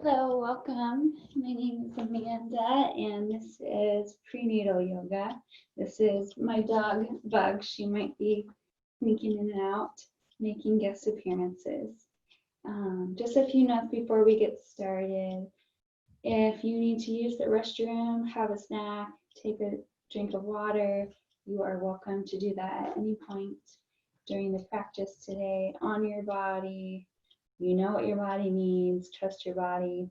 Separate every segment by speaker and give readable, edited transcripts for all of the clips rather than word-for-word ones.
Speaker 1: Hello, welcome. My name is Amanda, and this is Prenatal Yoga. This is my dog, Bug. She might be sneaking in and out, making guest appearances. Just a few notes before we get started. If you need to use the restroom, have a snack, take a drink of water, you are welcome to do that at any point during the practice today. Honor your body. You know what your body needs. Trust your body.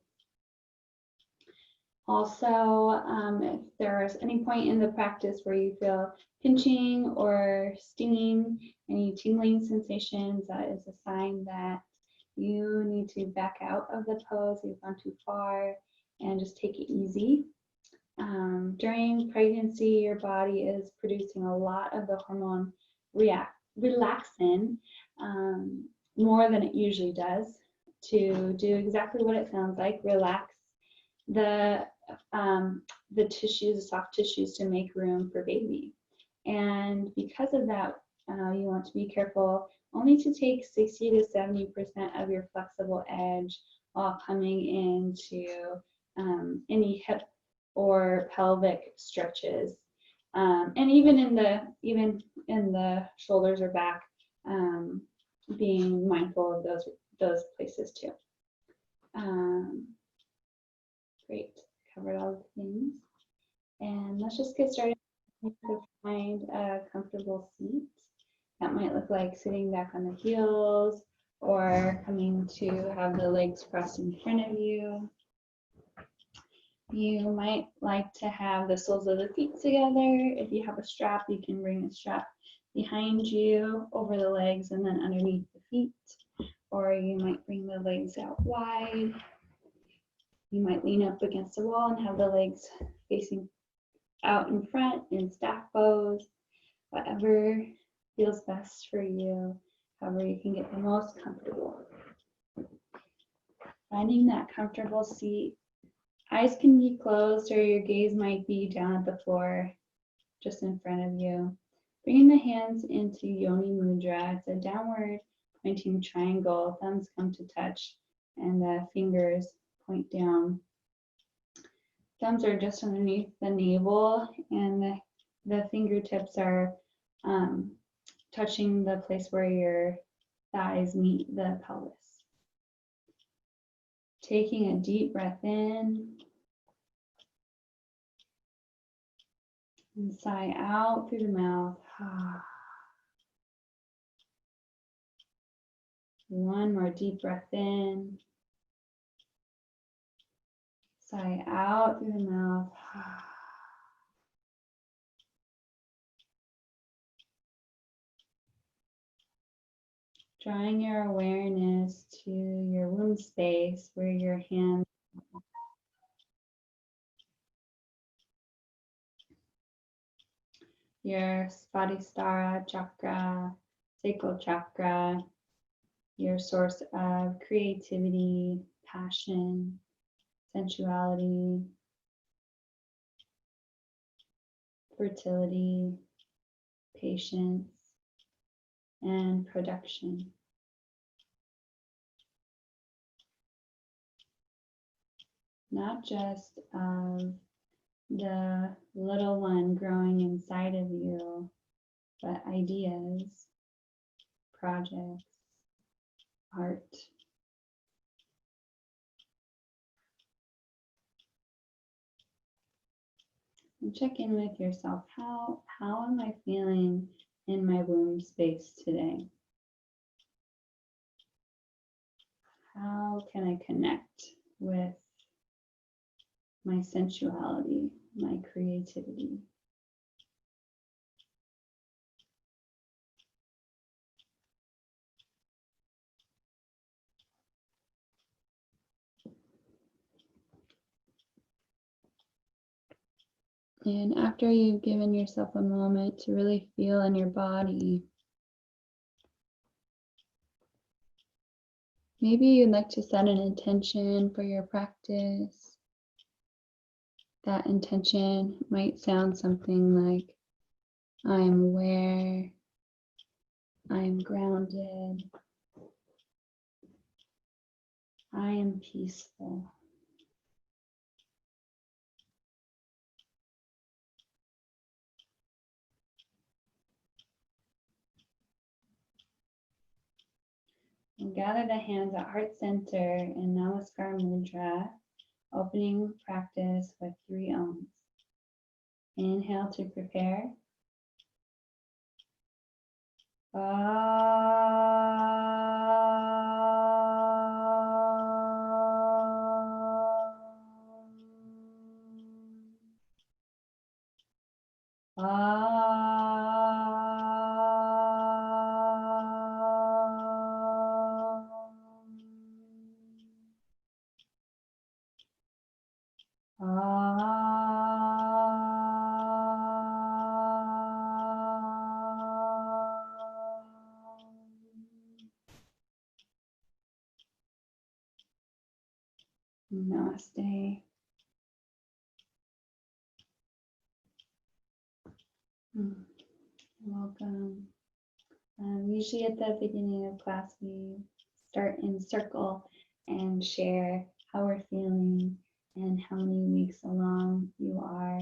Speaker 1: Also, if there is any point in the practice where you feel pinching or stinging, any tingling sensations, that is a sign that you need to back out of the pose. You've gone too far, and just take it easy. During pregnancy, your body is producing a lot of the hormone relaxin, more than it usually does, to do exactly what it sounds like, relax the tissues, the soft tissues, to make room for baby. And because of that, you want to be careful only to take 60 to 70% of your flexible edge while coming into any hip or pelvic stretches, and even in the shoulders or back, being mindful of those places too. Great, covered all the things. And let's just get started. Find a comfortable seat. That might look like sitting back on the heels or coming to have the legs crossed in front of you. You might like to have the soles of the feet together. If you have a strap, you can bring the strap behind you over the legs and then underneath the feet. Or you might bring the legs out wide. You might lean up against the wall and have the legs facing out in front in stack pose. Whatever feels best for you, however you can get the most comfortable. Finding that comfortable seat. Eyes can be closed, or your gaze might be down at the floor just in front of you. Bringing the hands into Yoni Mudra. It's a downward pointing triangle. Thumbs come to touch and the fingers point down. Thumbs are just underneath the navel, and the fingertips are touching the place where your thighs meet the pelvis. Taking a deep breath in and sigh out through the mouth. One more deep breath in. Sigh out through the mouth. Drawing your awareness to your womb space where your hands your Svadhisthana chakra, sacral chakra, your source of creativity, passion, sensuality, fertility, patience, and production. Not just of the little one growing inside of you, but ideas, projects, art. And check in with yourself. How am I feeling in my womb space today? How can I connect with my sensuality, my creativity? And after you've given yourself a moment to really feel in your body, maybe you'd like to set an intention for your practice. That intention might sound something like, I'm aware, I'm grounded, I am peaceful. And gather the hands at heart center in Namaskar Mudra, opening practice with 3 Oms. Inhale to prepare. Namaste. Welcome. Usually at the beginning of class, we start in circle and share how we're feeling and how many weeks along you are.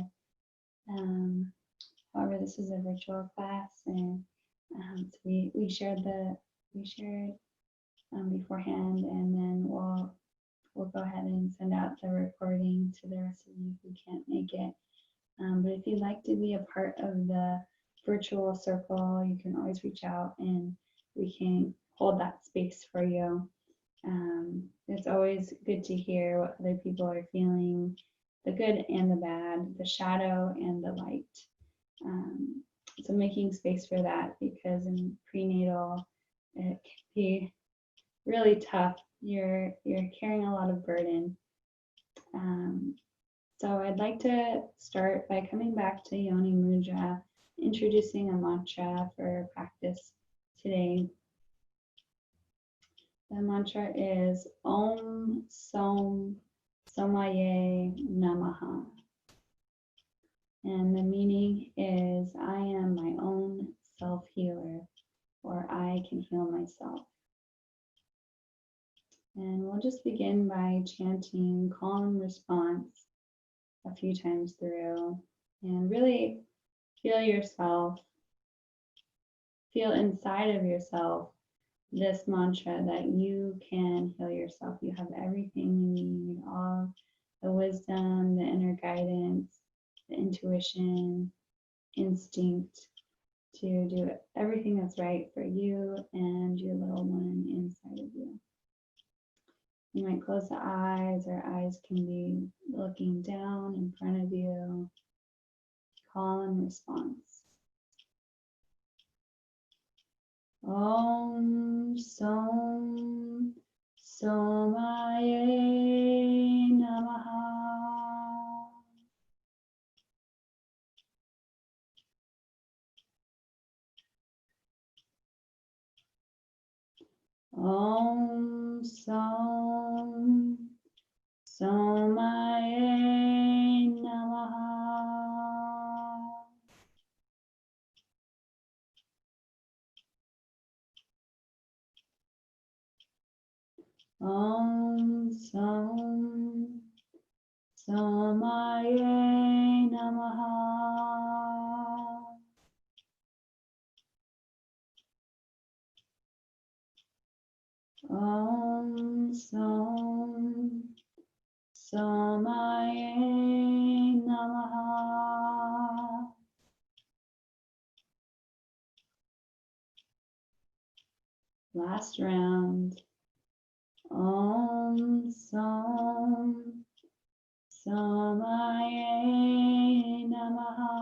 Speaker 1: However, this is a virtual class, and so we shared beforehand, and then we'll go ahead and send out the recording to the rest of you who can't make it. But if you'd like to be a part of the virtual circle, you can always reach out and we can hold that space for you. It's always good to hear what other people are feeling, the good and the bad, the shadow and the light. So making space for that, because in prenatal, it can be really tough. You're carrying a lot of burden. So I'd like to start by coming back to Yoni Mudra, introducing a mantra for practice today. The mantra is Om Som Somaye Namaha. And the meaning is I am my own self-healer, or I can heal myself. And we'll just begin by chanting calm response a few times through, and really feel yourself, feel inside of yourself this mantra that you can heal yourself. You have everything you need, all the wisdom, the inner guidance, the intuition, instinct to do everything that's right for you and your little one inside of you. You might close the eyes, or eyes can be looking down in front of you. Call and response. Om Som Somaye Namaha. Om Som Somaye Namaha. Om Som Somaye Namaha. Om Som Somaye Namaha. Last round. Om Som Somaye Namaha.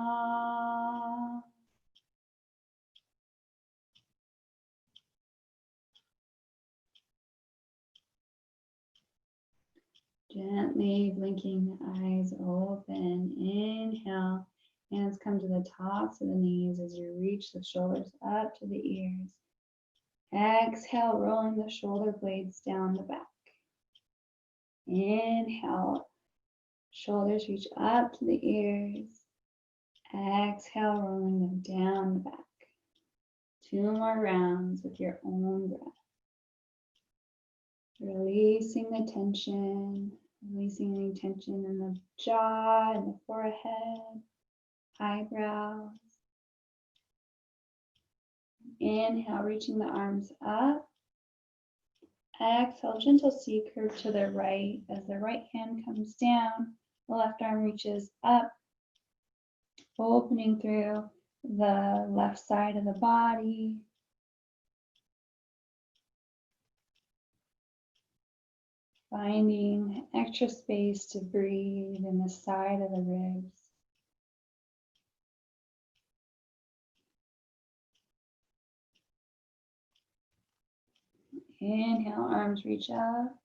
Speaker 1: Gently blinking the eyes open. Inhale. Hands come to the tops of the knees as you reach the shoulders up to the ears. Exhale, rolling the shoulder blades down the back. Inhale, shoulders reach up to the ears. Exhale, rolling them down the back. 2 more rounds with your own breath. Releasing the tension, releasing any tension in the jaw, and the forehead, eyebrows. Inhale, reaching the arms up. Exhale, gentle C curve to the right. As the right hand comes down, the left arm reaches up, opening through the left side of the body. Finding extra space to breathe in the side of the ribs. Inhale, arms reach up.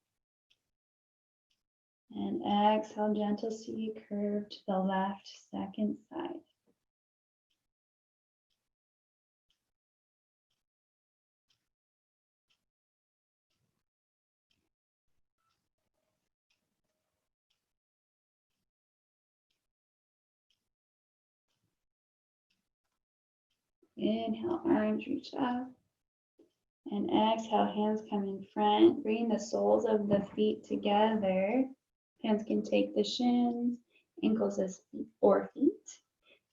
Speaker 1: And exhale, gentle C curve to the left, second side. Inhale, arms reach up. And exhale, hands come in front. Bring the soles of the feet together. Hands can take the shins, ankles as or feet.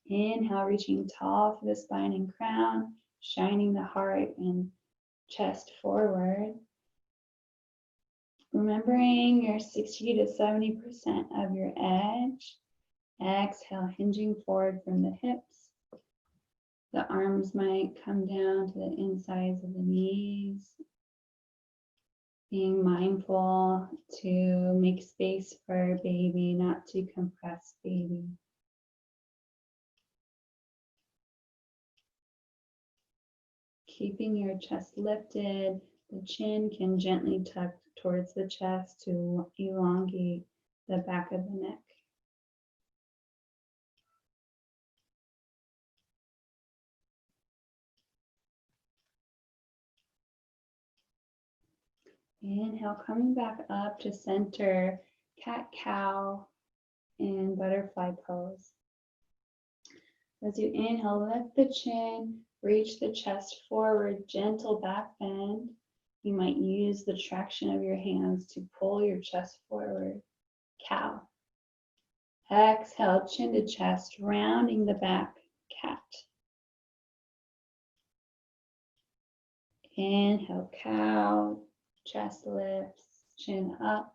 Speaker 1: Inhale, reaching tall for the spine and crown, shining the heart and chest forward. Remembering your 60 to 70% of your edge. Exhale, hinging forward from the hips. The arms might come down to the insides of the knees. Being mindful to make space for baby, not to compress baby. Keeping your chest lifted, the chin can gently tuck towards the chest to elongate the back of the neck. Inhale, coming back up to center, cat-cow and butterfly pose. As you inhale, lift the chin, reach the chest forward, gentle back bend. You might use the traction of your hands to pull your chest forward. Cow. Exhale, chin to chest, rounding the back, cat. Inhale, cow, chest lifts, chin up.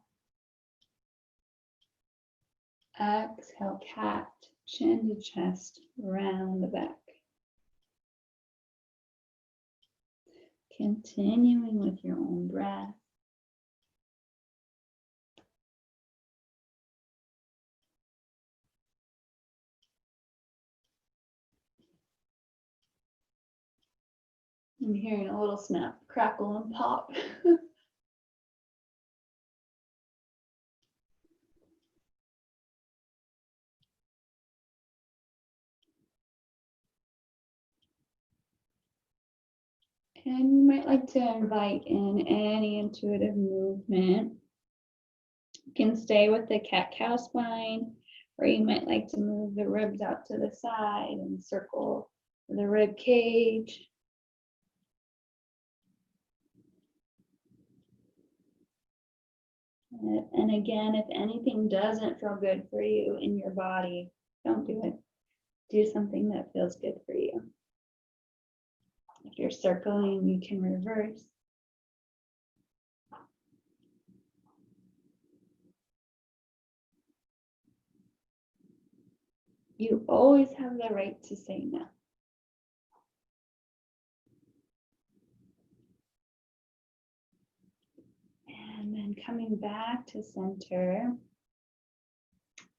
Speaker 1: Exhale, cat, chin to chest, round the back. Continuing with your own breath. I'm hearing a little snap, crackle, and pop. And you might like to invite in any intuitive movement. You can stay with the cat-cow spine, or you might like to move the ribs out to the side and circle the rib cage. And again, if anything doesn't feel good for you in your body, don't do it. Do something that feels good for you. If you're circling, you can reverse. You always have the right to say no. And then coming back to center,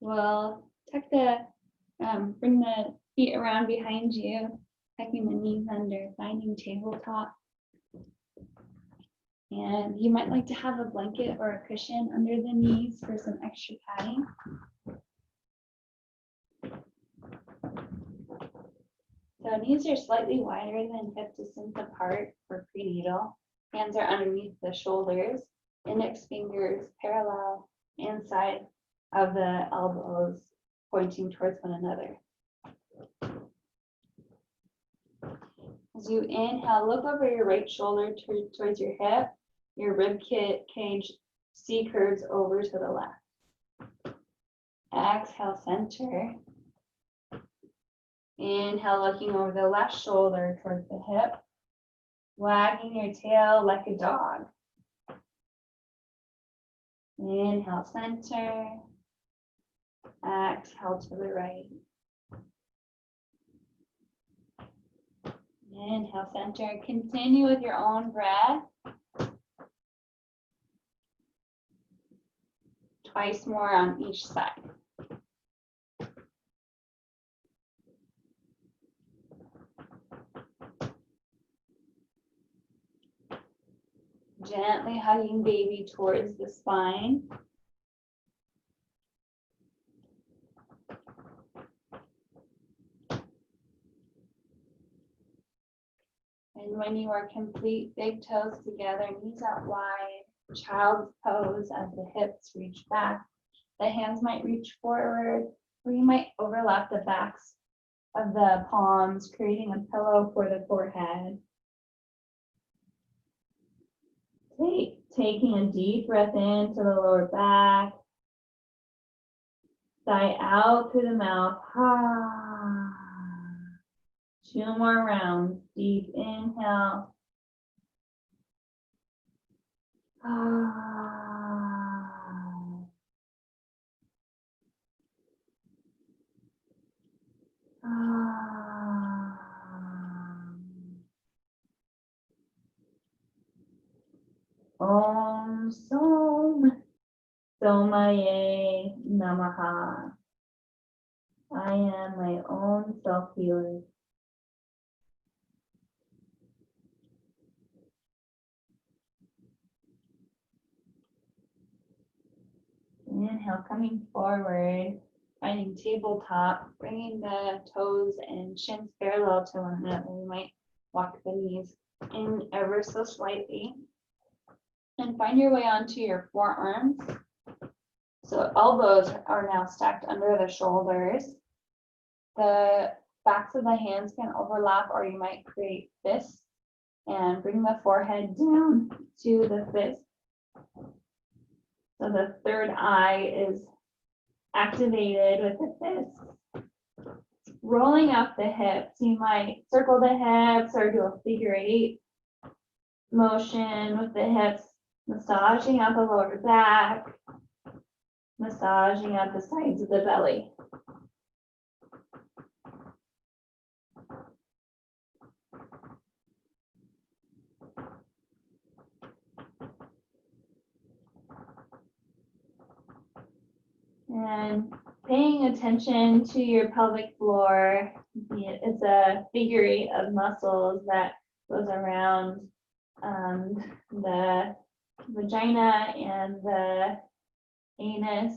Speaker 1: we'll tuck bring the feet around behind you, tucking the knees under, finding tabletop. And you might like to have a blanket or a cushion under the knees for some extra padding. So knees are slightly wider than hip distance apart for prenatal. Hands are underneath the shoulders, index fingers parallel inside of the elbows, pointing towards one another. As you inhale, look over your right shoulder towards your hip. Your rib cage C curves over to the left. Exhale, center. Inhale, looking over the left shoulder towards the hip. Wagging your tail like a dog. Inhale, center. Exhale to the right. Inhale, center. Continue with your own breath. Twice more on each side. Gently hugging baby towards the spine. And when you are complete, big toes together, knees out wide, child's pose as the hips reach back. The hands might reach forward, or you might overlap the backs of the palms, creating a pillow for the forehead. Taking a deep breath into the lower back. Sigh out through the mouth. Two more rounds. Deep inhale. Om Som Somaye Namaha. I am my own self-healer. Inhale, coming forward, finding tabletop, bringing the toes and shins parallel to one another. We might walk the knees in ever so slightly. And find your way onto your forearms. So elbows are now stacked under the shoulders. The backs of the hands can overlap, or you might create fists and bring the forehead down to the fist. So the third eye is activated with the fist. Rolling up the hips, you might circle the hips or do a figure 8 motion with the hips, massaging out the lower back, massaging out the sides of the belly. And paying attention to your pelvic floor. It's a figure 8 of muscles that goes around the vagina and the anus.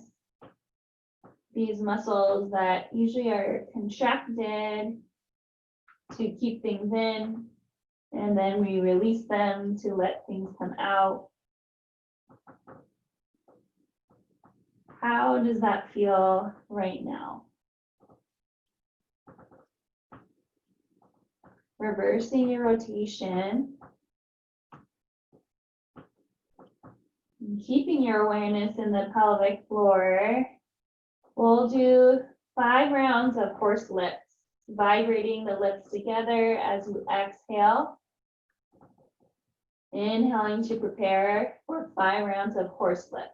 Speaker 1: These muscles that usually are contracted to keep things in, and then we release them to let things come out. How does that feel right now? Reversing your rotation. And keeping your awareness in the pelvic floor. We'll do 5 rounds of horse lips, vibrating the lips together as you exhale. Inhaling to prepare for 5 rounds of horse lips.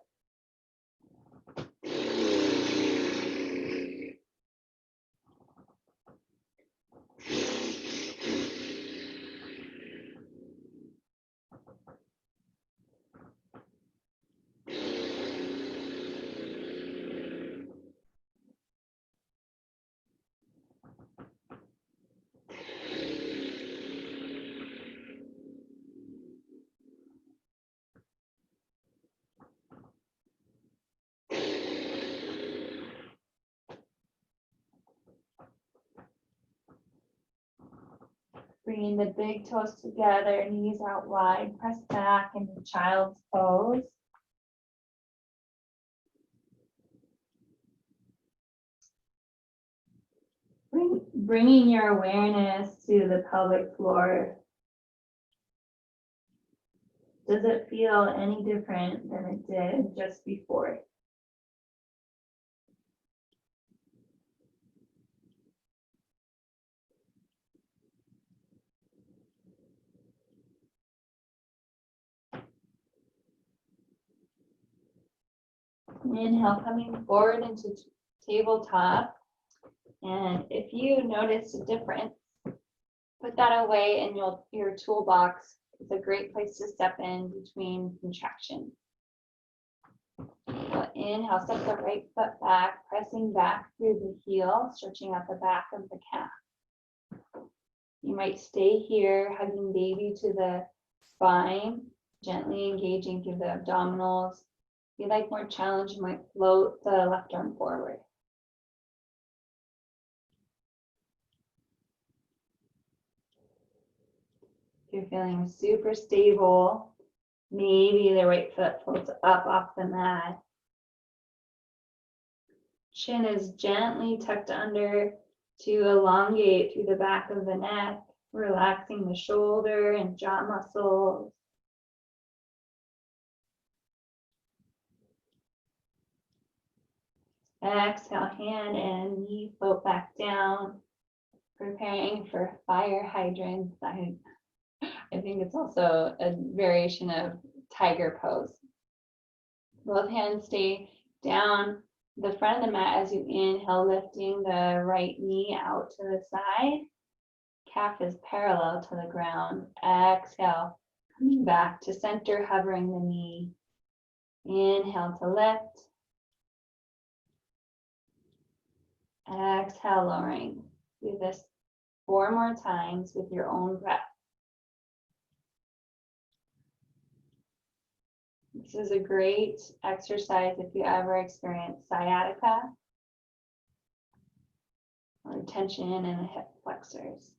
Speaker 1: Bringing the big toes together, knees out wide, press back into child's pose. Bringing your awareness to the pelvic floor. Does it feel any different than it did just before? Inhale, coming forward into tabletop. And if you notice a difference, put that away in your toolbox. It's a great place to step in between contractions. So inhale, step the right foot back, pressing back through the heel, stretching out the back of the calf. You might stay here, hugging baby to the spine, gently engaging through the abdominals. If you like more challenge, you might float the left arm forward. If you're feeling super stable, maybe the right foot floats up off the mat. Chin is gently tucked under to elongate through the back of the neck, relaxing the shoulder and jaw muscles. Exhale, hand and knee float back down, preparing for fire hydrants. I think it's also a variation of tiger pose. Both hands stay down the front of the mat as you inhale, lifting the right knee out to the side. Calf is parallel to the ground. Exhale, coming back to center, hovering the knee. Inhale to lift. Exhale, lowering. Do this 4 more times with your own breath. This is a great exercise if you ever experience sciatica or tension in the hip flexors.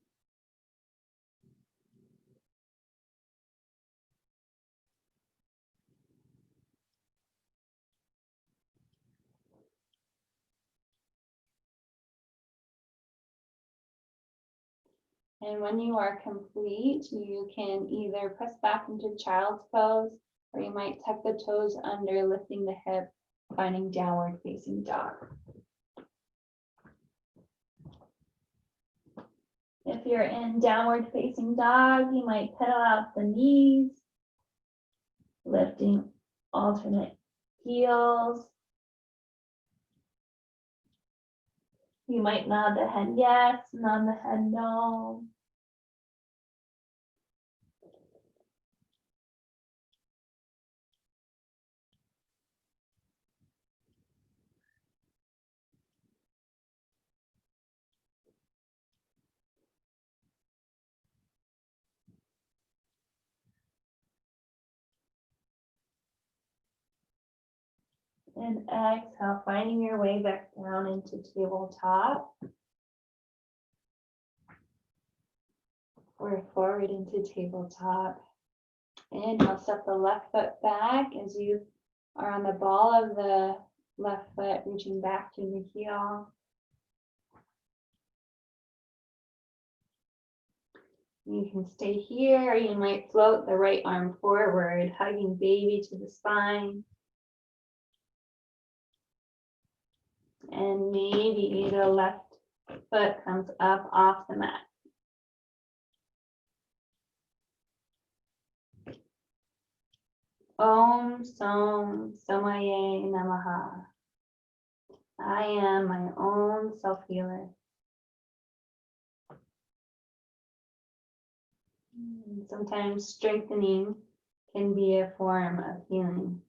Speaker 1: And when you are complete, you can either press back into child's pose, or you might tuck the toes under, lifting the hip, finding downward facing dog. If you're in downward facing dog, you might pedal out the knees, lifting alternate heels. You might nod the head yes, nod the head no. And exhale, finding your way back down into tabletop. Or forward into tabletop. Inhale, step the left foot back as you are on the ball of the left foot, reaching back to the heel. You can stay here, or you might float the right arm forward, hugging baby to the spine. And maybe the left foot comes up off the mat. Om Som Somaye Namaha. I am my own self-healer. Sometimes strengthening can be a form of healing.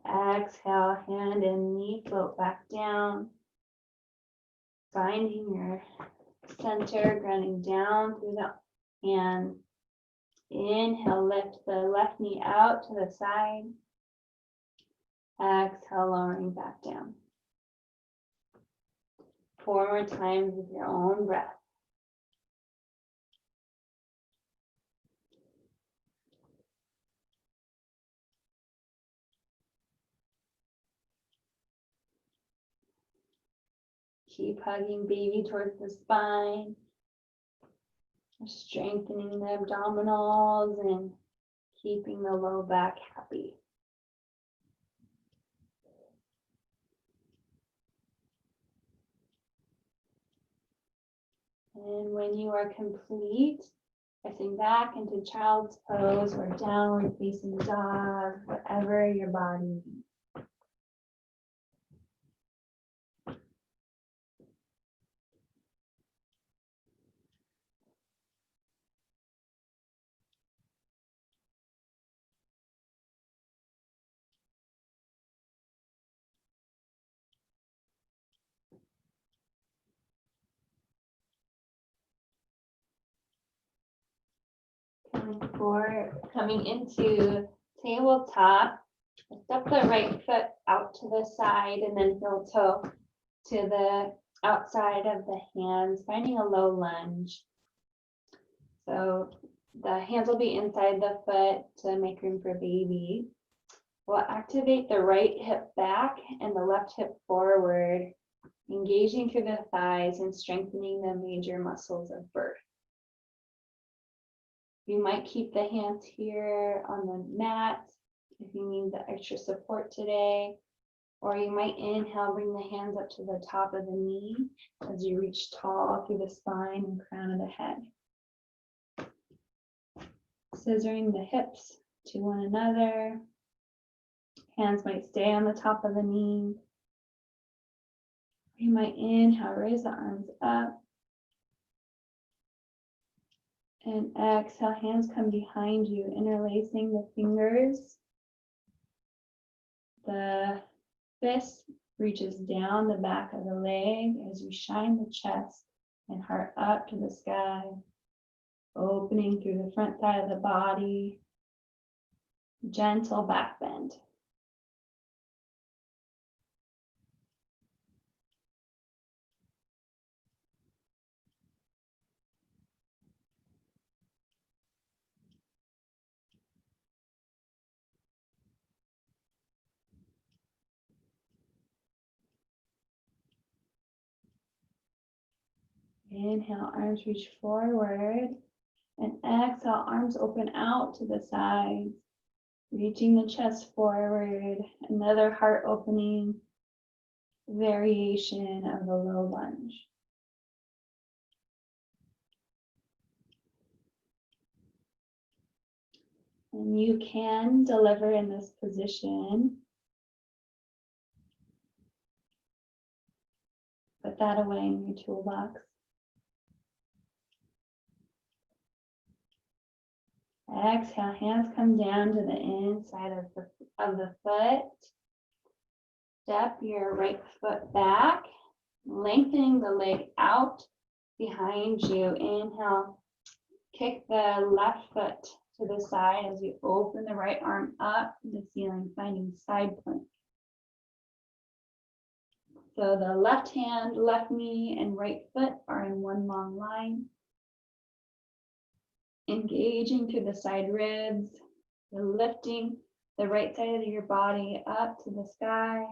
Speaker 1: Exhale, hand and knee float back down. Finding your center, grounding down through the hand. Inhale, lift the left knee out to the side. Exhale, lowering back down. 4 more times with your own breath. Keep hugging baby towards the spine. Strengthening the abdominals and keeping the low back happy. And when you are complete, Pressing back into child's pose or downward facing dog, whatever your body needs. Coming into tabletop, step the right foot out to the side and then heel toe to the outside of the hands, finding a low lunge. So the hands will be inside the foot to make room for baby. We'll activate the right hip back and the left hip forward, engaging through the thighs and strengthening the major muscles of birth. You might keep the hands here on the mat if you need the extra support today, or you might inhale, bring the hands up to the top of the knee as you reach tall through the spine and crown of the head. Scissoring the hips to one another. Hands might stay on the top of the knee. You might inhale, raise the arms up. And exhale, hands come behind you, interlacing the fingers. The fist reaches down the back of the leg as you shine the chest and heart up to the sky, opening through the front side of the body. Gentle back bend. Inhale, arms reach forward, and exhale, arms open out to the sides, reaching the chest forward. Another heart opening variation of the low lunge. And you can deliver in this position. Put that away in your toolbox. Exhale, hands come down to the inside of the foot. Step your right foot back, lengthening the leg out behind you. Inhale, kick the left foot to the side as you open the right arm up to the ceiling, finding side plank. So the left hand, left knee, and right foot are in one long line. Engaging through the side ribs, you're lifting the right side of your body up to the sky.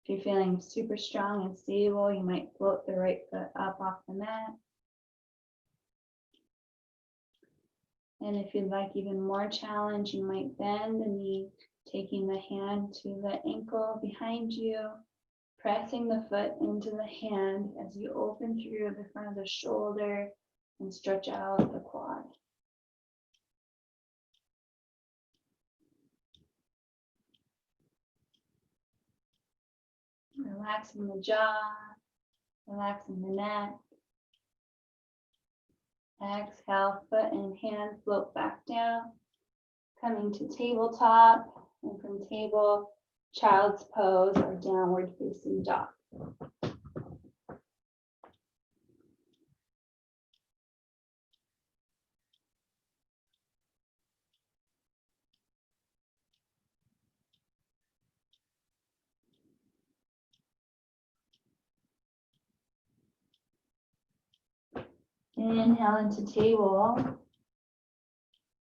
Speaker 1: If you're feeling super strong and stable, you might float the right foot up off the mat. And if you'd like even more challenge, you might bend the knee, taking the hand to the ankle behind you, pressing the foot into the hand as you open through the front of the shoulder and stretch out the quad. Relaxing the jaw, relaxing the neck. Exhale, foot and hand float back down, coming to tabletop, and from table, child's pose or downward facing dog. Inhale into table.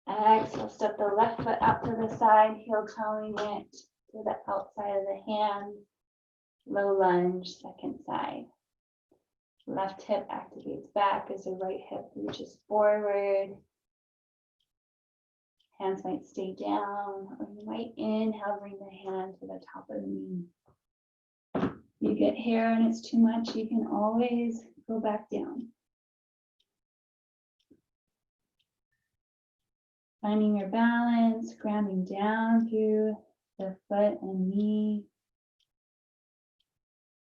Speaker 1: Exhale, step the left foot out to the side, heel toeing it to the outside of the hand. Low lunge, second side. Left hip activates back as the right hip reaches forward. Hands might stay down, or you might inhale, bring the hand to the top of the knee. You get here and it's too much, you can always go back down. Finding your balance, grounding down through the foot and knee.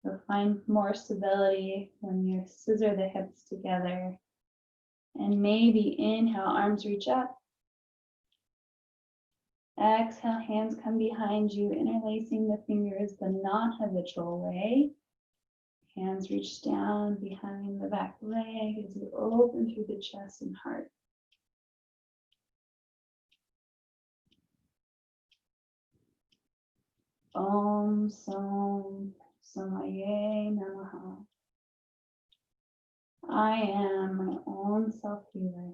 Speaker 1: You'll find more stability when you scissor the hips together. And maybe inhale, arms reach up. Exhale, hands come behind you, interlacing the fingers the non-habitual way. Hands reach down behind the back leg as you open through the chest and heart. Om Som Samaye Namaha. I am my own self-healer.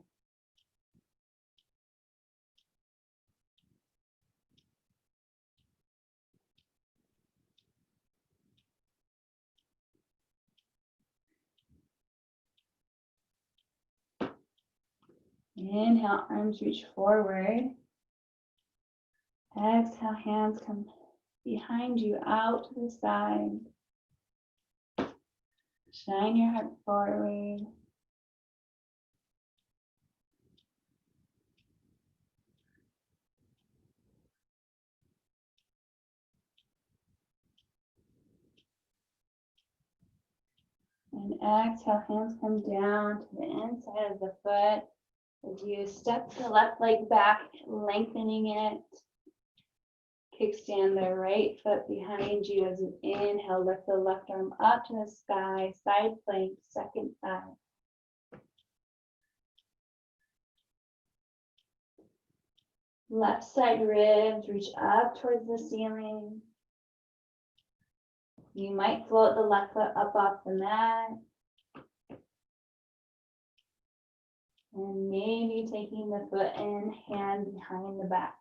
Speaker 1: Inhale, arms reach forward. Exhale, hands come behind you, out to the side. Shine your heart forward. And exhale, hands come down to the inside of the foot as you step the left leg back, lengthening it. Kickstand the right foot behind you as you inhale, lift the left arm up to the sky, side plank, second thigh. Left side ribs reach up towards the ceiling. You might float the left foot up off the mat. And maybe taking the foot in, hand behind the back.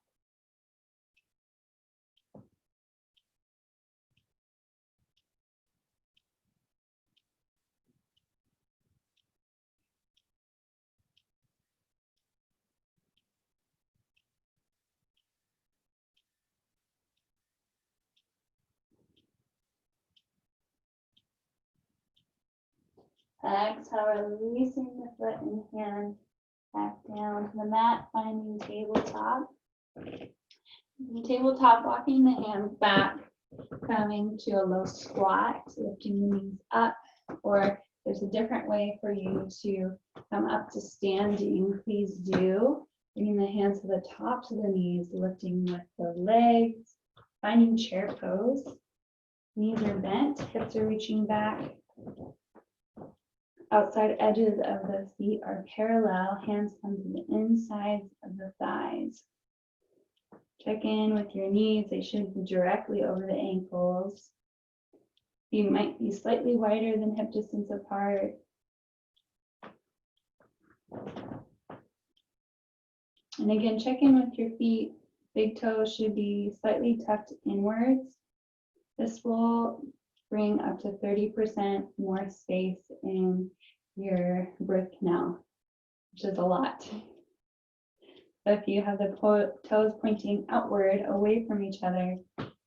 Speaker 1: Exhale, releasing the foot and hand back down to the mat, finding tabletop. Tabletop, walking the hands back, coming to a low squat, lifting the knees up, or there's a different way for you to come up to standing. Please do. Bringing the hands to the tops of the knees, lifting with the legs, finding chair pose. Knees are bent, hips are reaching back. Outside edges of the feet are parallel. Hands come to the insides of the thighs. Check in with your knees. They should be directly over the ankles. You might be slightly wider than hip distance apart. And again, check in with your feet. Big toes should be slightly tucked inwards. This will bring up to 30% more space in your birth canal, which is a lot. But if you have the toes pointing outward, away from each other,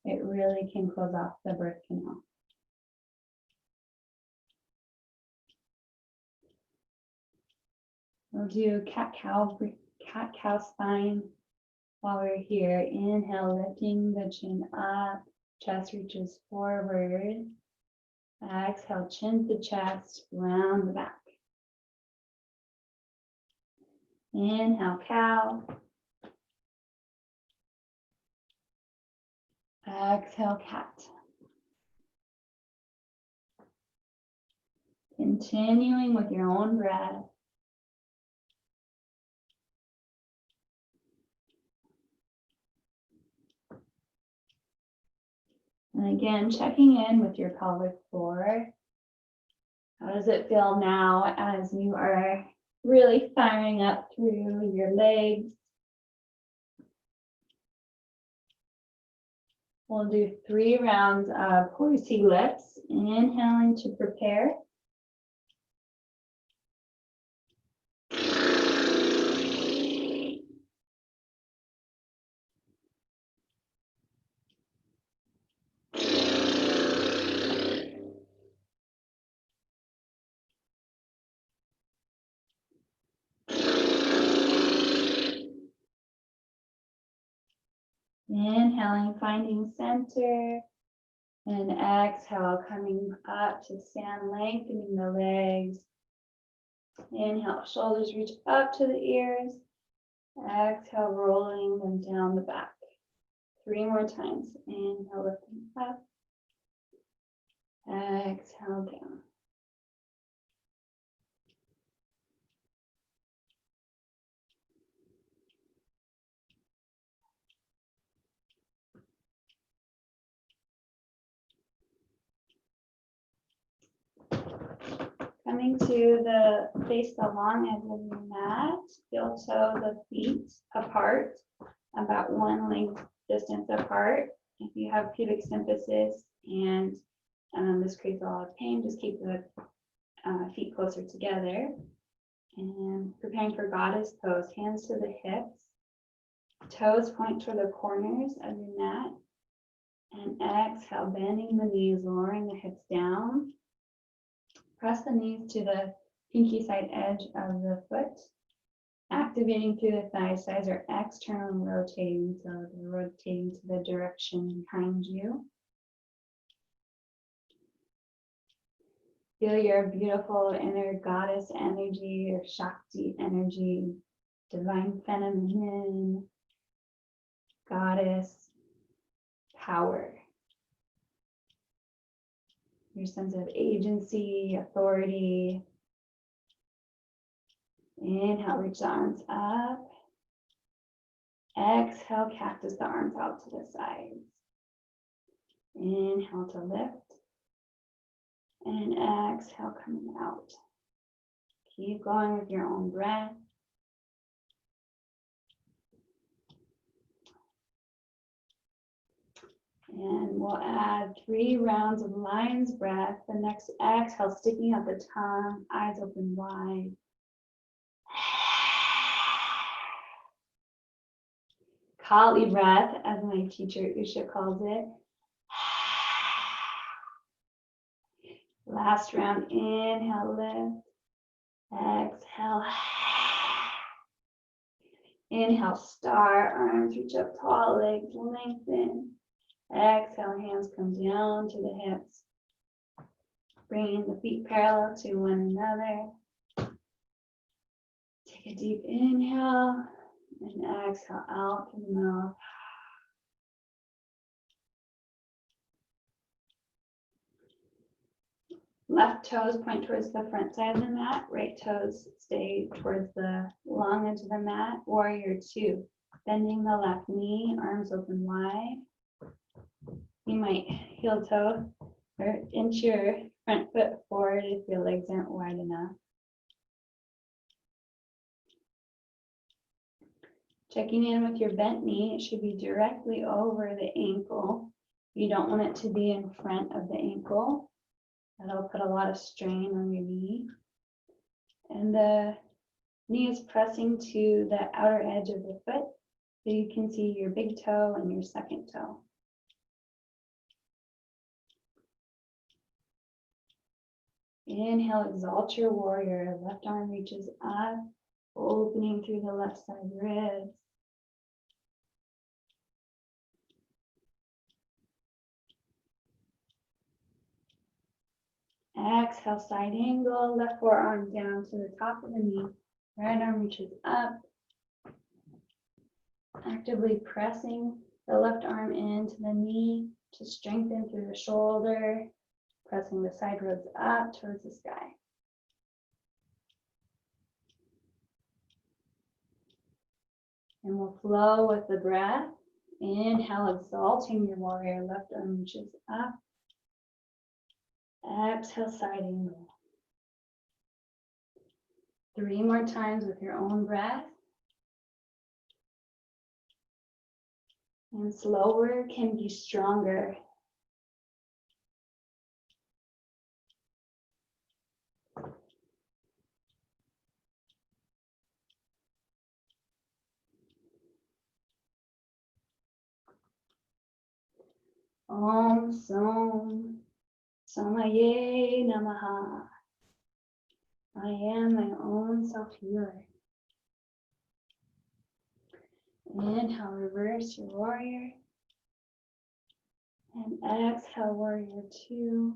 Speaker 1: it really can close off the birth canal. We'll do cat-cow spine while we're here. Inhale, lifting the chin up, chest reaches forward. Exhale, chin to chest, round the back. Inhale, cow. Exhale, cat. Continuing with your own breath. And again, checking in with your pelvic floor. How does it feel now as you are really firing up through your legs? We'll do 3 rounds of horsey lifts. Inhaling to prepare. Inhaling, finding center. And exhale, coming up to stand, lengthening the legs. Inhale, shoulders reach up to the ears. Exhale, rolling them down the back. 3 more times. Inhale, lifting up. Exhale, down. Coming to face the long edge of your mat, you'll toe the feet apart, about 1 length distance apart. If you have pubic symphysis and this creates a lot of pain, just keep the feet closer together. And preparing for goddess pose, hands to the hips, toes point toward the corners of your mat. And exhale, bending the knees, lowering the hips down. Press the knees to the pinky side edge of the foot, activating through the thighs. Thighs are externally rotating, so they're rotating to the direction behind you. Feel your beautiful inner goddess energy, your Shakti energy, divine feminine, goddess power. Your sense of agency, authority. Inhale, reach the arms up. Exhale, cactus the arms out to the sides. Inhale to lift. And exhale, coming out. Keep going with your own breath. And we'll add 3 rounds of lion's breath. The next exhale, sticking out the tongue, eyes open wide. Kali breath, as my teacher Usha calls it. Last round, inhale, lift. Exhale. Inhale, star, arms reach up tall, legs lengthen. Exhale, hands come down to the hips. Bringing the feet parallel to one another. Take a deep inhale and exhale out through the mouth. Left toes point towards the front side of the mat. Right toes stay towards the long edge of the mat. Warrior 2. Bending the left knee, arms open wide. You might heel toe or inch your front foot forward if your legs aren't wide enough. Checking in with your bent knee, it should be directly over the ankle. You don't want it to be in front of the ankle. That'll put a lot of strain on your knee. And the knee is pressing to the outer edge of the foot, so you can see your big toe and your second toe. Inhale, exalt your warrior. Left arm reaches up, opening through the left side ribs. Exhale, side angle, left forearm down to the top of the knee. Right arm reaches up. Actively pressing the left arm into the knee to strengthen through the shoulder. Pressing the side ribs up towards the sky. And we'll flow with the breath. Inhale, exalting your warrior. Left arm reaches up. Exhale, side angle. 3 more times with your own breath. And slower can be stronger. Om Som Samaye Namaha. I am my own self-healer. Inhale, reverse your warrior. And exhale, warrior two.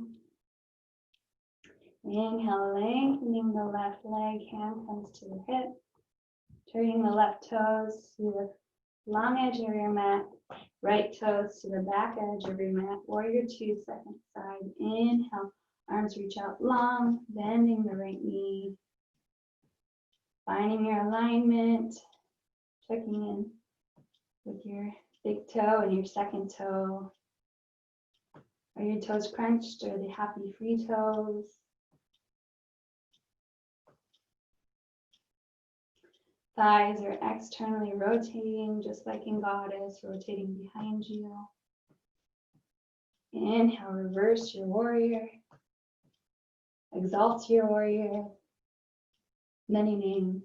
Speaker 1: Inhale, lengthening the left leg, hand comes to the hip. Turning the left toes to the long edge of your mat. Right toes to the back edge of your mat. Warrior two, second side. Inhale, arms reach out long, bending the right knee. Finding your alignment. Checking in with your big toe and your second toe. Are your toes crunched or are they happy free toes? Thighs are externally rotating, just like in Goddess, rotating behind you. Inhale, reverse your warrior. Exalt your warrior. Many names.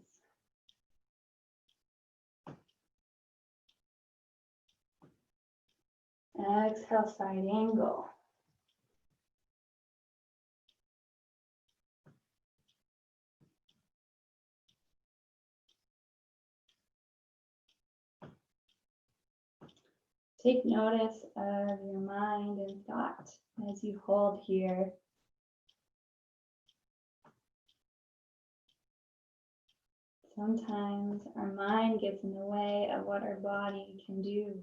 Speaker 1: Exhale, side angle. Take notice of your mind and thought as you hold here. Sometimes our mind gets in the way of what our body can do.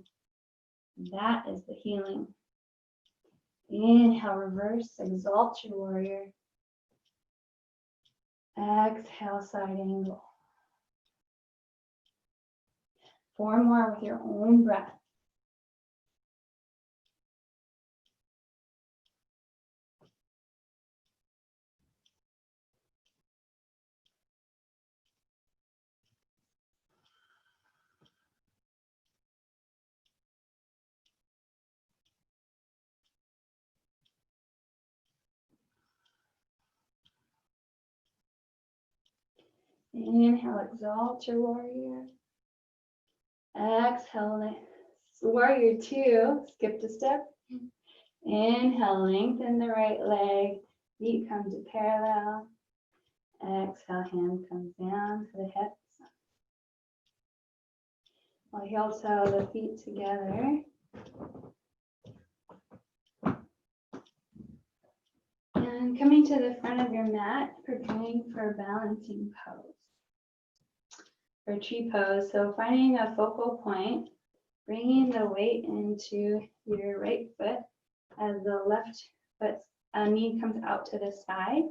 Speaker 1: That is the healing. Inhale, reverse, exalt your warrior. Exhale, side angle. 4 more with your own breath. Inhale, exalt your warrior. Exhale, warrior two, skipped a step. Inhale, lengthen the right leg, feet come to parallel. Exhale, hand comes down to the hips. We'll heel toe the feet together. And coming to the front of your mat, preparing for a balancing pose. For tree pose, so finding a focal point, bringing the weight into your right foot as the left foot's knee comes out to the side.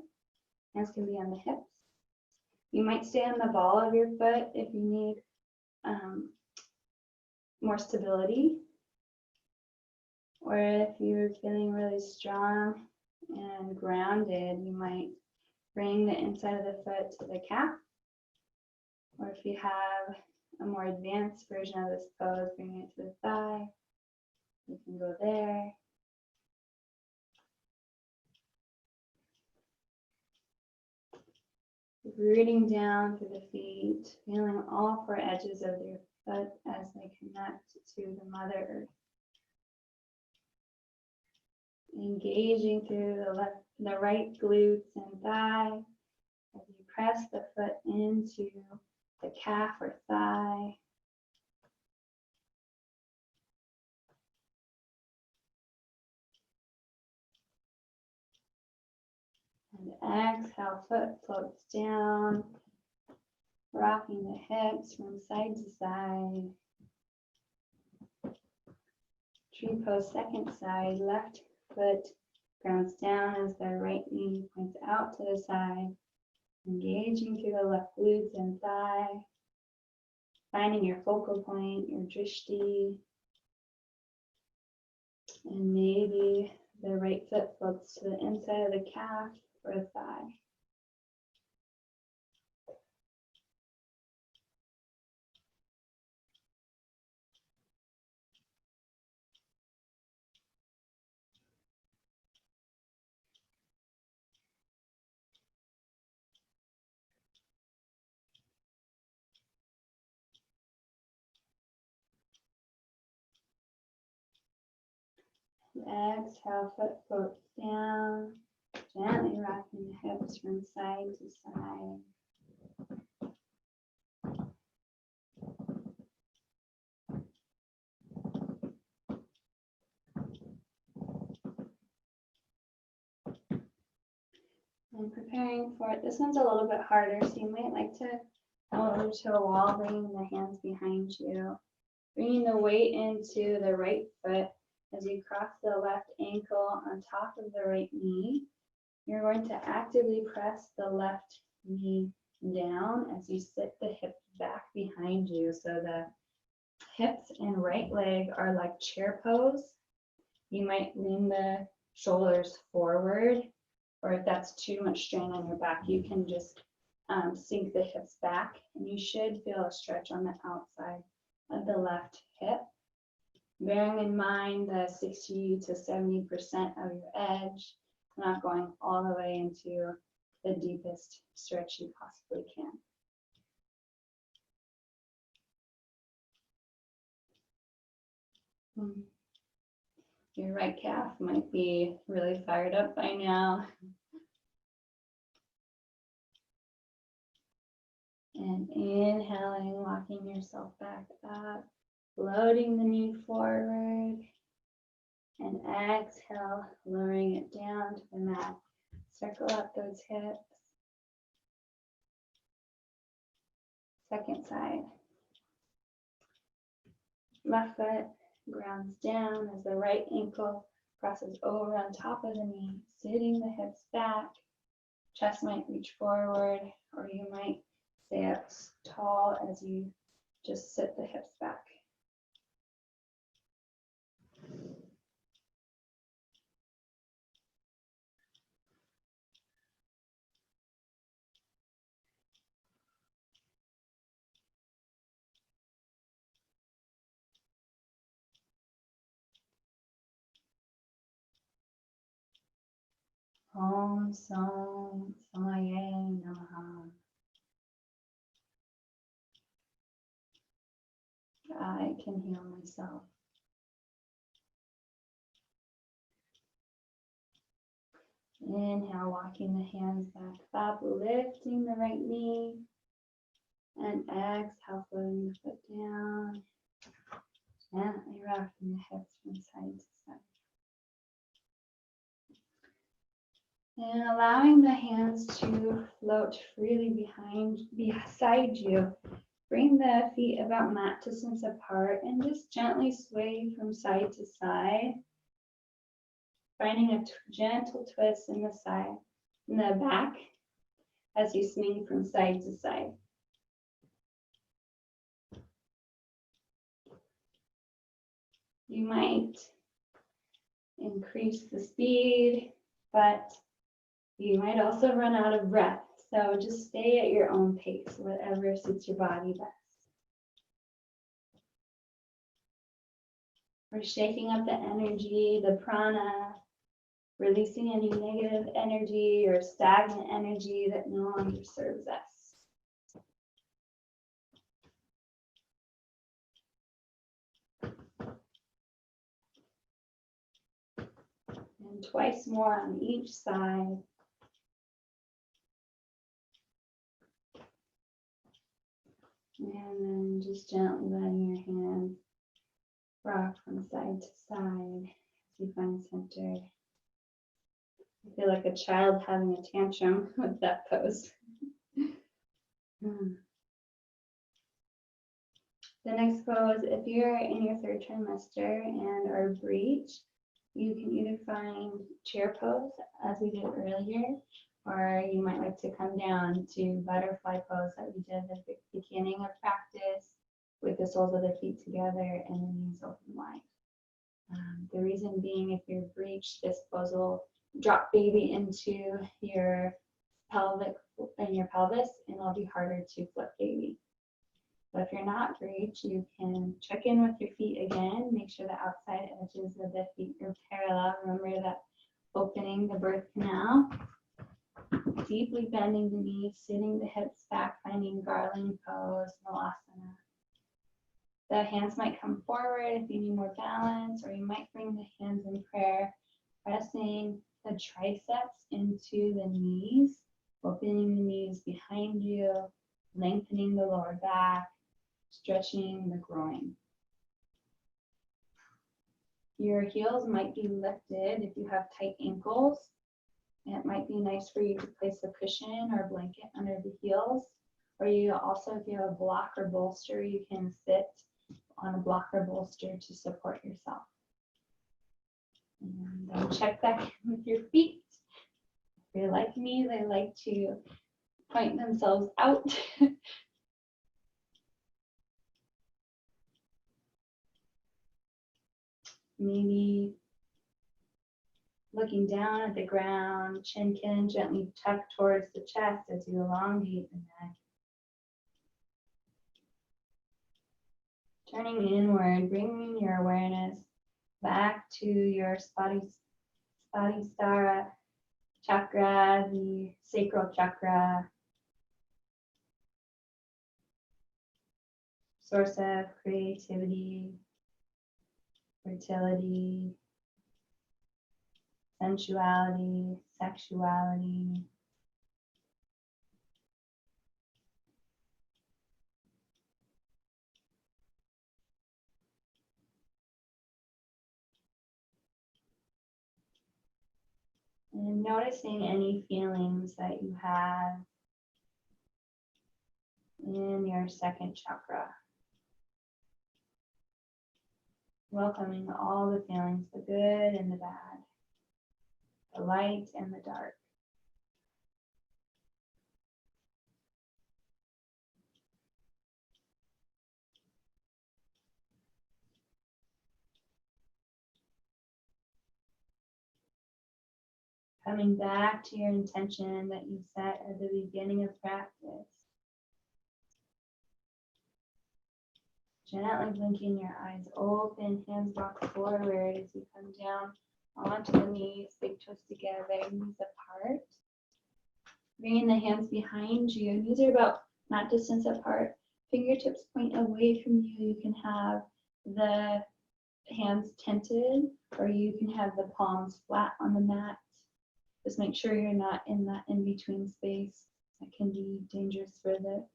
Speaker 1: Hands can be on the hips. You might stay on the ball of your foot if you need more stability. Or if you're feeling really strong and grounded, you might bring the inside of the foot to the calf. Or if you have a more advanced version of this pose, bring it to the thigh. You can go there. Rooting down through the feet, feeling all 4 edges of your foot as they connect to the Mother Earth. Engaging through the right glutes and thigh as you press the foot into the calf or thigh. And exhale, foot floats down, rocking the hips from side to side. Tree pose, second side, left foot grounds down as the right knee points out to the side, engaging through the left glutes and thigh, finding your focal point, your drishti, and maybe the right foot floats to the inside of the calf or thigh. Exhale, foot floats down, gently rocking the hips from side to side. And preparing for it. This one's a little bit harder, so you might like to come over to a wall, bringing the hands behind you. Bringing the weight into the right foot as you cross the left ankle on top of the right knee. You're going to actively press the left knee down as you sit the hips back behind you. So the hips and right leg are like chair pose. You might lean the shoulders forward, or if that's too much strain on your back, you can just sink the hips back, and you should feel a stretch on the outside of the left hip. Bearing in mind the 60 to 70% of your edge, not going all the way into the deepest stretch you possibly can. Your right calf might be really fired up by now. And inhaling, walking yourself back up, floating the knee forward. And exhale, lowering it down to the mat. Circle up those hips. Second side. Left foot grounds down as the right ankle crosses over on top of the knee, sitting the hips back. Chest might reach forward, or you might stay up tall as you just sit the hips back. Om Sam Samaye Namaha. I can heal myself. Inhale, walking the hands back up, lifting the right knee. And exhale, floating the foot down. Gently rocking the hips from side to side. And allowing the hands to float freely beside you. Bring the feet about mat distance apart and just gently sway from side to side. Finding a gentle twist in the back as you swing from side to side. You might increase the speed, but you might also run out of breath. So just stay at your own pace, whatever suits your body best. We're shaking up the energy, the prana, releasing any negative energy or stagnant energy that no longer serves us. And twice more on each side. And then just gently letting your hands rock from side to side as you find center. I feel like a child having a tantrum with that pose. The next pose, if you're in your third trimester and are breech, you can either find chair pose, as we did earlier, or you might like to come down to butterfly pose that we did at the beginning of practice, with the soles of the feet together and the knees open wide. The reason being, if you're breech, this pose will drop baby into your pelvis, and it'll be harder to flip baby. So if you're not breech, you can check in with your feet again. Make sure the outside edges of the feet are parallel. Remember that opening the birth canal. Deeply bending the knees, sitting the hips back, finding garland pose, Malasana. The hands might come forward if you need more balance, or you might bring the hands in prayer, pressing the triceps into the knees, opening the knees behind you, lengthening the lower back, stretching the groin. Your heels might be lifted if you have tight ankles. It might be nice for you to place a cushion or blanket under the heels, or you also, if you have a block or bolster, you can sit on a block or bolster to support yourself. And then check back in with your feet. If you're like me, they like to point themselves out. Maybe looking down at the ground, chin can gently tuck towards the chest as you elongate the neck. Turning inward, bringing your awareness back to your Spadhisthara chakra, the sacral chakra, source of creativity, fertility, sensuality, sexuality. And noticing any feelings that you have in your second chakra. Welcoming all the feelings, the good and the bad, the light and the dark. Coming back to your intention that you set at the beginning of practice. Gently blinking your eyes open, hands rock forward as you come down onto the knees, big toes together, knees apart. Bringing the hands behind you. Knees are about mat distance apart. Fingertips point away from you. You can have the hands tented, or you can have the palms flat on the mat. Just make sure you're not in that in-between space. That can be dangerous for the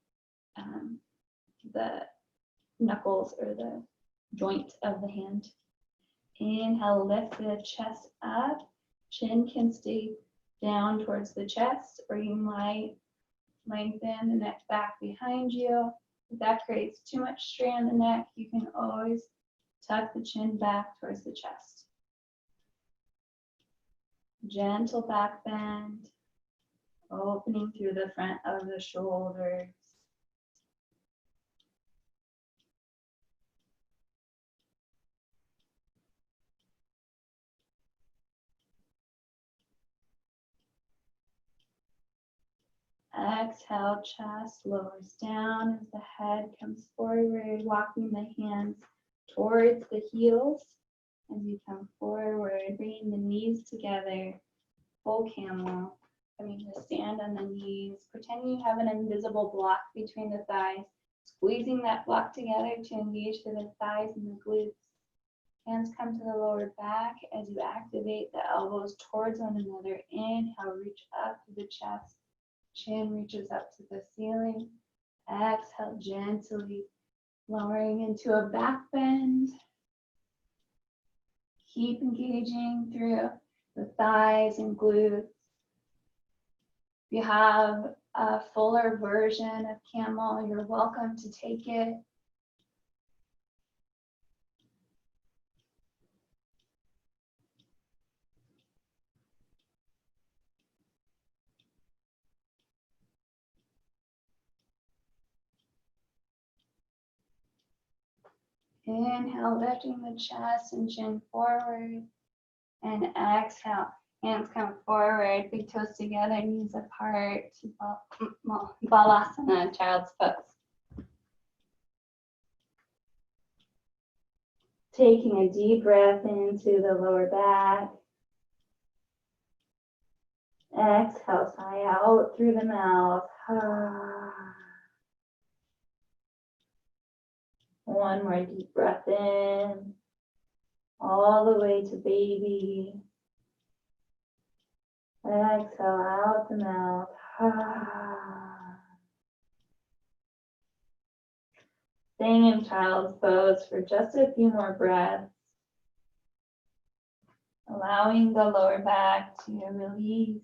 Speaker 1: knuckles or the joint of the hand. Inhale, lift the chest up. Chin can stay down towards the chest, or you might lengthen the neck back behind you. If that creates too much strain on the neck, you can always tuck the chin back towards the chest. Gentle back bend, opening through the front of the shoulders. Exhale, chest lowers down as the head comes forward, walking the hands towards the heels as you come forward, bringing the knees together, full camel, coming to stand on the knees, pretending you have an invisible block between the thighs, squeezing that block together to engage through the thighs and the glutes. Hands come to the lower back as you activate the elbows towards one another. Inhale, reach up to the chest. Chin reaches up to the ceiling. Exhale, gently lowering into a back bend. Keep engaging through the thighs and glutes. If you have a fuller version of camel, you're welcome to take it. Inhale, lifting the chest and chin forward. And exhale, hands come forward, big toes together, knees apart. Balasana, child's pose. Taking a deep breath into the lower back. Exhale, sigh out through the mouth. One more deep breath in, all the way to baby. Exhale out the mouth. Staying in child's pose for just a few more breaths. Allowing the lower back to release.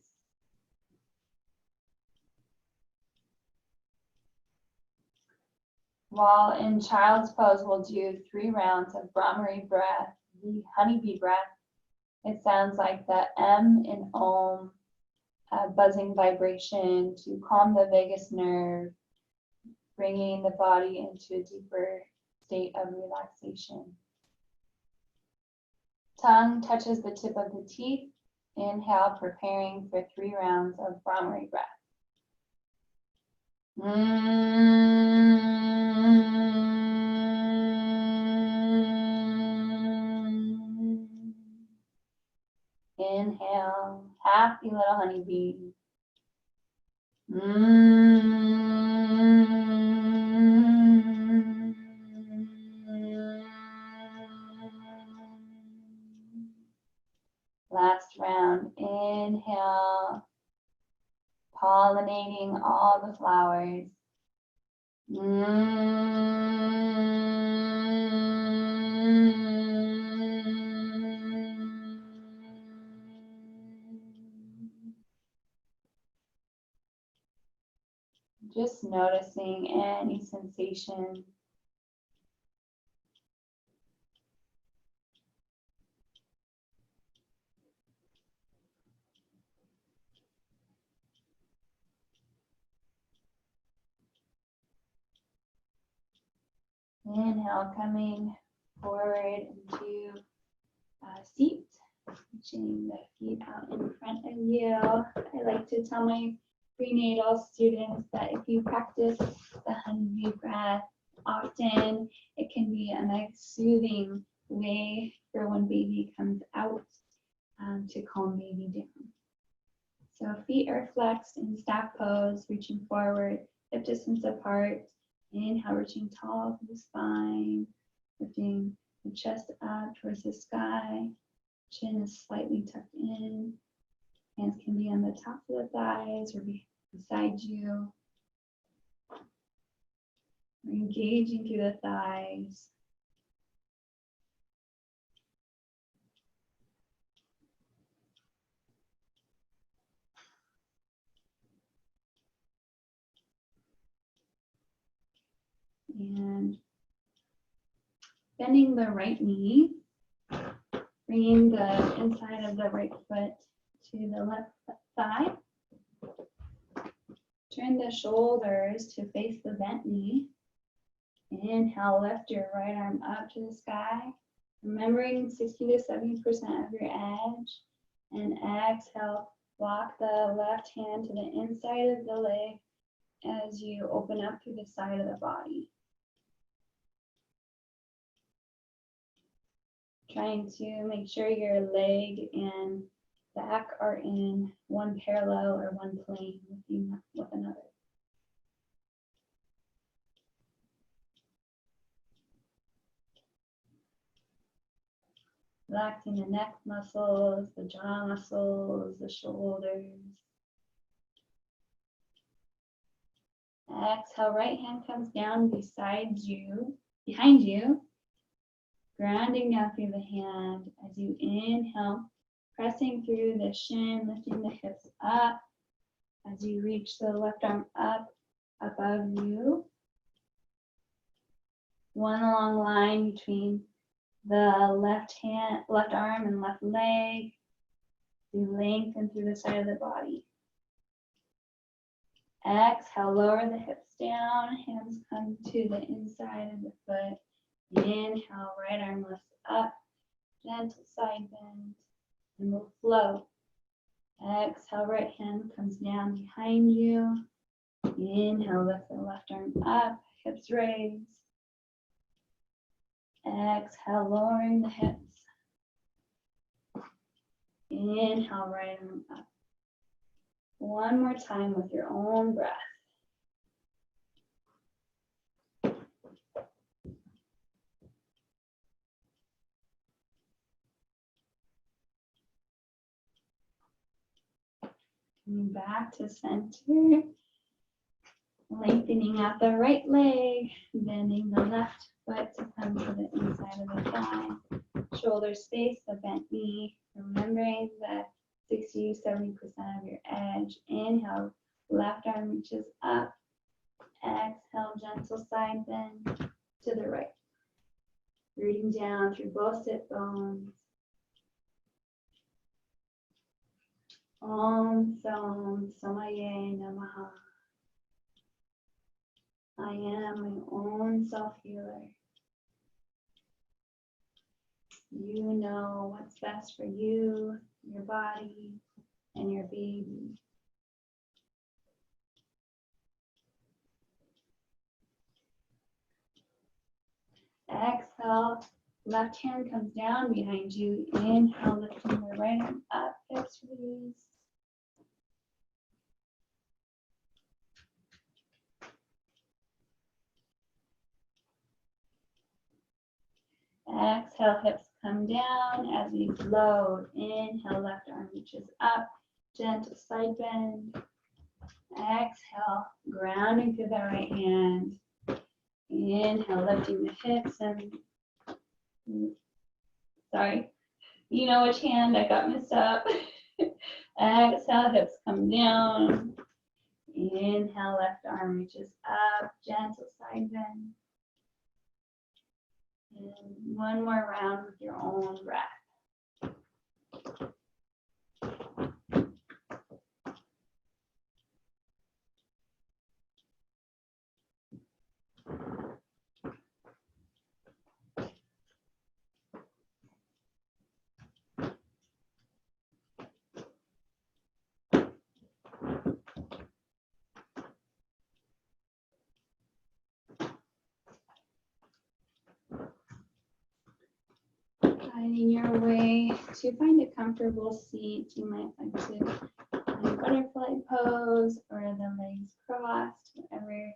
Speaker 1: While in child's pose, we'll do 3 rounds of Brahmari breath, the honeybee breath. It sounds like the M in Om, buzzing vibration to calm the vagus nerve, bringing the body into a deeper state of relaxation. Tongue touches the tip of the teeth. Inhale, preparing for 3 rounds of Brahmari breath. Inhale, happy little honeybee. Last round, inhale, pollinating all the flowers. Just noticing any sensation. Inhale, coming forward into a seat, reaching the feet out in front of you. I like to tell my prenatal students that if you practice the honeybee breath often, it can be a nice soothing way for when baby comes out to calm baby down. So feet are flexed in staff pose, reaching forward, hip distance apart. Inhale, reaching tall through the spine, lifting the chest up towards the sky. Chin is slightly tucked in. Hands can be on the top of the thighs or beside you. We're engaging through the thighs. And bending the right knee, bringing the inside of the right foot to the left thigh. Turn the shoulders to face the bent knee. Inhale, lift your right arm up to the sky, remembering 60 to 70% of your edge. And exhale, walk the left hand to the inside of the leg as you open up through the side of the body. Trying to make sure your leg and back are in one parallel or one plane with another. Relaxing the neck muscles, the jaw muscles, the shoulders. Exhale, right hand comes down behind you, grounding down through the hand as you inhale, pressing through the shin, lifting the hips up as you reach the left arm up above you. One long line between the left arm and left leg. You lengthen through the side of the body. Exhale, lower the hips down, hands come to the inside of the foot. Inhale, right arm lifts up, gentle side bend, and we'll flow. Exhale, right hand comes down behind you. Inhale, lift the left arm up, hips raised. Exhale, lowering the hips. Inhale, right arm up. One more time with your own breath. Coming back to center. Lengthening out the right leg, bending the left foot to come to the inside of the thigh. Shoulders face the bent knee, remembering that 60 to 70% of your edge. Inhale, left arm reaches up. Exhale, gentle side bend to the right. Rooting down through both sit bones. Om Sam Samaye Namaha. I am my own self-healer. You know what's best for you, your body, and your baby. Exhale, left hand comes down behind you. Inhale, lifting the right arm up, hips release. Exhale, hips come down as we float. Inhale, left arm reaches up, gentle side bend. Exhale, grounding through the right hand. Inhale, lifting the hips and, sorry, you know which hand I got messed up. Exhale, hips come down. Inhale, left arm reaches up, gentle side bend. And one more round with your own breath. Finding your way to find a comfortable seat. You might like to find butterfly pose or the legs crossed, whatever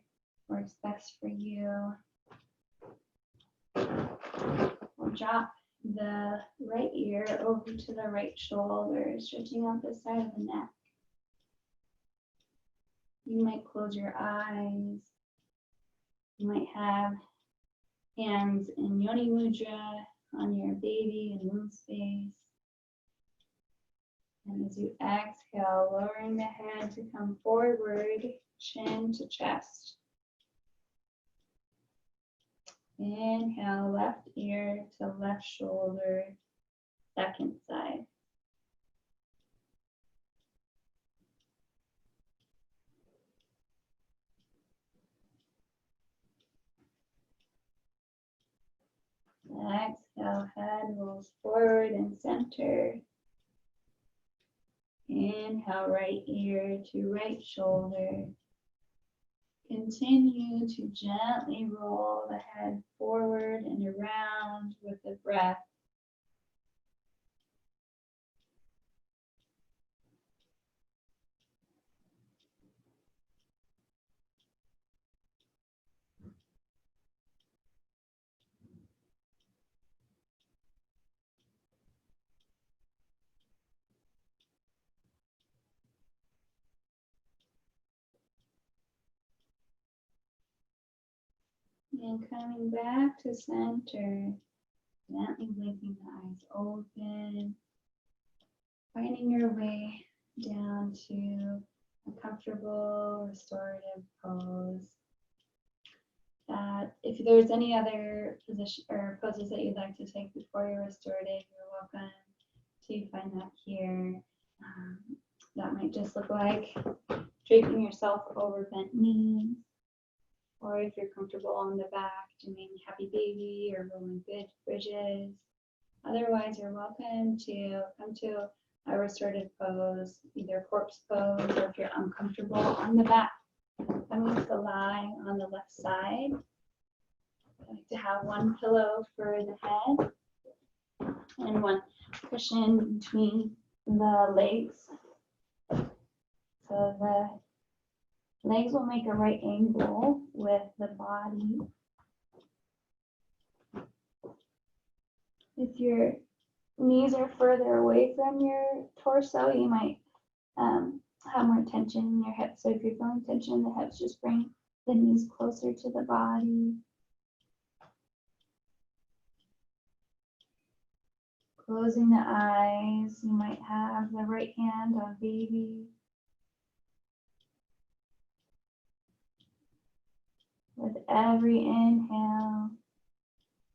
Speaker 1: works best for you. We'll drop the right ear over to the right shoulder, stretching out the side of the neck. You might close your eyes. You might have hands in Yoni Mudra on your baby and womb space. And as you exhale, lowering the head to come forward, chin to chest. Inhale, left ear to left shoulder, second side. Exhale, head rolls forward and center. Inhale, right ear to right shoulder. Continue to gently roll the head forward and around with the breath. And coming back to center, gently blinking the eyes open, finding your way down to a comfortable restorative pose. If there's any other position or poses that you'd like to take before your restorative, you're welcome to find that here. That might just look like draping yourself over bent knees, or if you're comfortable on the back, doing happy baby or rolling bridges. Otherwise, you're welcome to come to a restorative pose, either corpse pose, or if you're uncomfortable on the back, coming to lie on the left side. I like to have one pillow for the head and one cushion between the legs. So the legs will make a right angle with the body. If your knees are further away from your torso, you might have more tension in your hips. So if you're feeling tension in the hips, just bring the knees closer to the body. Closing the eyes, you might have the right hand on baby. With every inhale,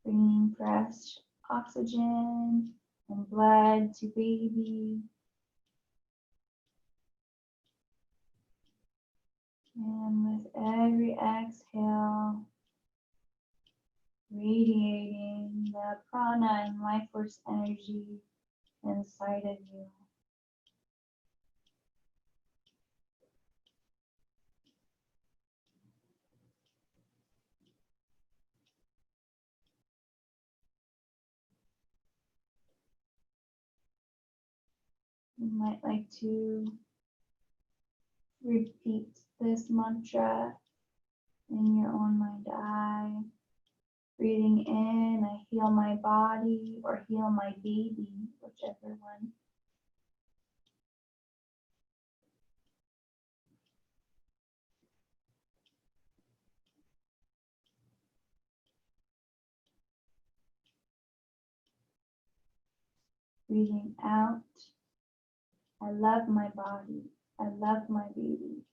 Speaker 1: bringing fresh oxygen and blood to baby. And with every exhale, radiating the prana and life force energy inside of you. You might like to repeat this mantra in your own mind eye. Breathing in, I heal my body or heal my baby, whichever one. Breathing out, I love my body, I love my baby.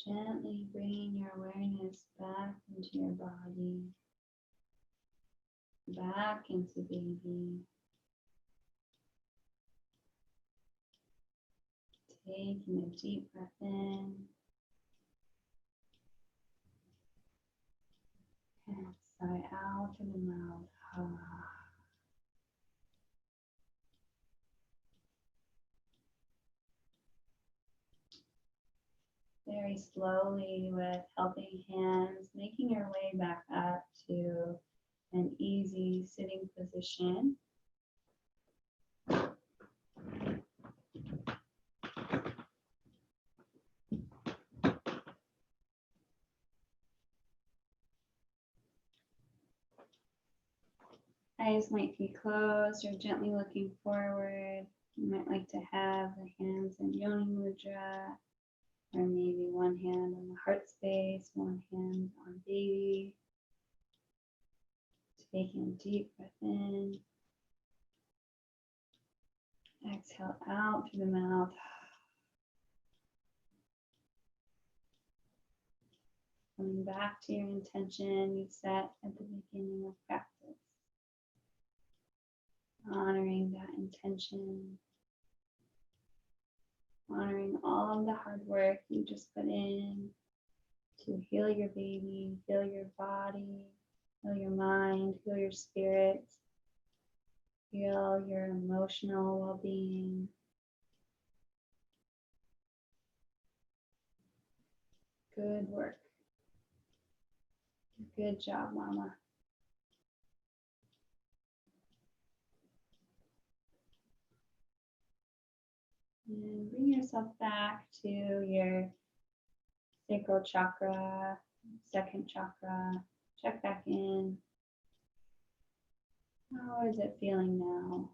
Speaker 1: Gently bringing your awareness back into your body, back into baby. Taking a deep breath in and sigh out through the mouth. Very slowly with helping hands, making your way back up to an easy sitting position. Eyes might be closed or gently looking forward. You might like to have the hands in Yoni Mudra, or maybe one hand on the heart space, one hand on baby. Taking a deep breath in. Exhale out through the mouth. Coming back to your intention you set at the beginning of practice. Honoring that intention. Honoring all of the hard work you just put in to heal your baby, heal your body, heal your mind, heal your spirit, heal your emotional well-being. Good work. Good job, Mama. And bring yourself back to your sacral chakra, second chakra. Check back in. How is it feeling now?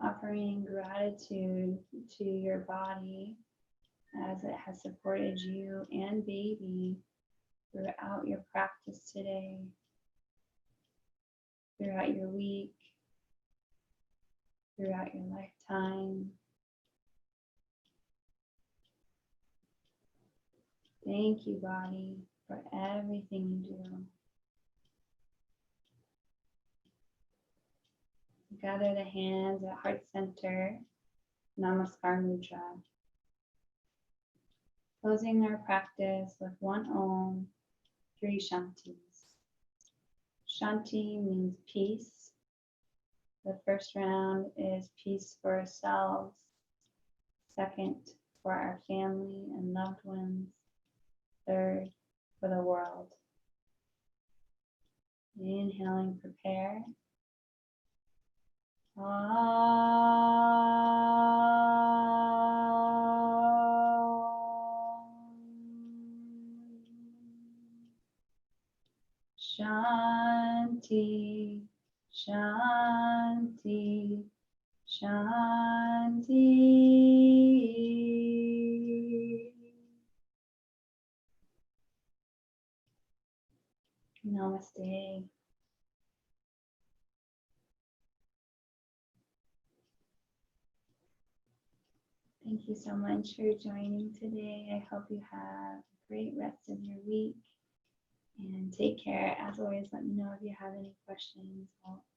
Speaker 1: Offering gratitude to your body as it has supported you and baby throughout your practice today, throughout your week, throughout your lifetime. Thank you, body, for everything you do. Gather the hands at heart center, Namaskar Mudra. Closing our practice with one Om, 3 Shantis. Shanti means peace. The first round is peace for ourselves. Second, for our family and loved ones. Third, for the world. Inhaling, prepare. Shanti, Shanti, Shanti. Namaste. Thank you so much for joining today. I hope you have a great rest of your week. And take care. As always, let me know if you have any questions.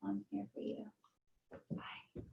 Speaker 1: I'm here for you. Bye.